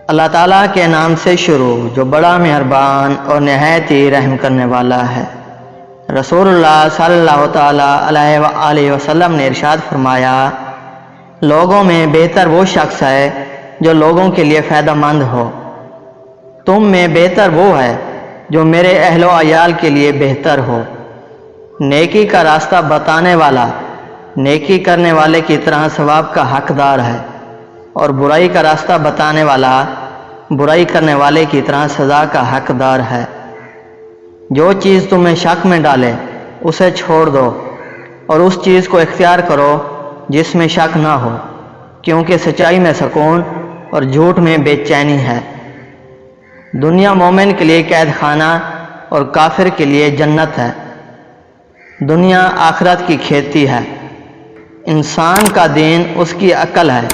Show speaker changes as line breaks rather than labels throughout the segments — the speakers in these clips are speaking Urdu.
اللہ تعالیٰ کے نام سے شروع جو بڑا مہربان اور نہایت ہی رحم کرنے والا ہے۔ رسول اللہ صلی اللہ تعالیٰ علیہ وآلہ وسلم نے ارشاد فرمایا، لوگوں میں بہتر وہ شخص ہے جو لوگوں کے لیے فائدہ مند ہو۔ تم میں بہتر وہ ہے جو میرے اہل و عیال کے لیے بہتر ہو۔ نیکی کا راستہ بتانے والا نیکی کرنے والے کی طرح ثواب کا حقدار ہے، اور برائی کا راستہ بتانے والا برائی کرنے والے کی طرح سزا کا حقدار ہے۔ جو چیز تمہیں شک میں ڈالے اسے چھوڑ دو، اور اس چیز کو اختیار کرو جس میں شک نہ ہو، کیونکہ سچائی میں سکون اور جھوٹ میں بے چینی ہے۔ دنیا مومن کے لیے قید خانہ اور کافر کے لیے جنت ہے۔ دنیا آخرت کی کھیتی ہے۔ انسان کا دین اس کی عقل ہے،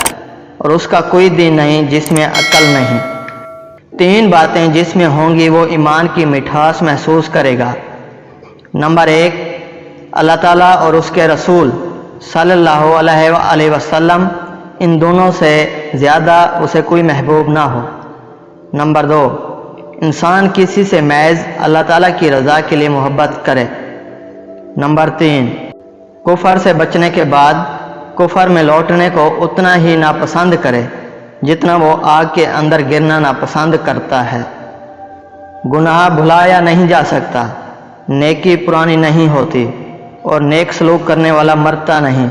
اور اس کا کوئی دین نہیں جس میں عقل نہیں۔ تین باتیں جس میں ہوں گی وہ ایمان کی مٹھاس محسوس کرے گا۔ نمبر 1، اللہ تعالیٰ اور اس کے رسول صلی اللہ علیہ وآلہ وسلم، ان دونوں سے زیادہ اسے کوئی محبوب نہ ہو۔ نمبر 2، انسان کسی سے محض اللہ تعالیٰ کی رضا کے لیے محبت کرے۔ نمبر 3، کفر سے بچنے کے بعد کفر میں لوٹنے کو اتنا ہی ناپسند کرے جتنا وہ آگ کے اندر گرنا ناپسند کرتا ہے۔ گناہ بھلایا نہیں جا سکتا، نیکی پرانی نہیں ہوتی، اور نیک سلوک کرنے والا مرتا نہیں۔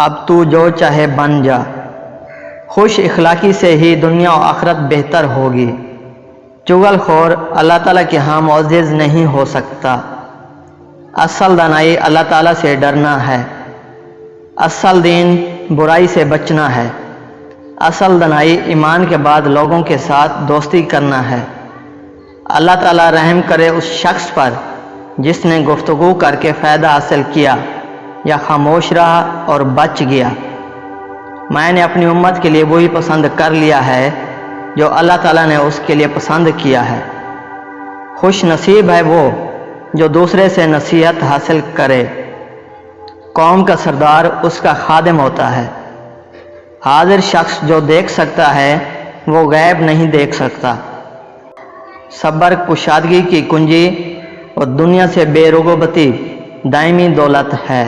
اب تو جو چاہے بن جا۔ خوش اخلاقی سے ہی دنیا و آخرت بہتر ہوگی۔ چغل خور اللہ تعالیٰ کے ہاں معزز نہیں ہو سکتا۔ اصل دانائی اللہ تعالیٰ سے ڈرنا ہے۔ اصل دین برائی سے بچنا ہے۔ اصل دانائی ایمان کے بعد لوگوں کے ساتھ دوستی کرنا ہے۔ اللہ تعالیٰ رحم کرے اس شخص پر جس نے گفتگو کر کے فائدہ حاصل کیا یا خاموش رہا اور بچ گیا۔ میں نے اپنی امت کے لیے وہی پسند کر لیا ہے جو اللہ تعالیٰ نے اس کے لیے پسند کیا ہے۔ خوش نصیب ہے وہ جو دوسرے سے نصیحت حاصل کرے۔ قوم کا سردار اس کا خادم ہوتا ہے۔ حاضر شخص جو دیکھ سکتا ہے وہ غیب نہیں دیکھ سکتا۔ صبر کشادگی کی کنجی اور دنیا سے بے رغبتی دائمی دولت ہے۔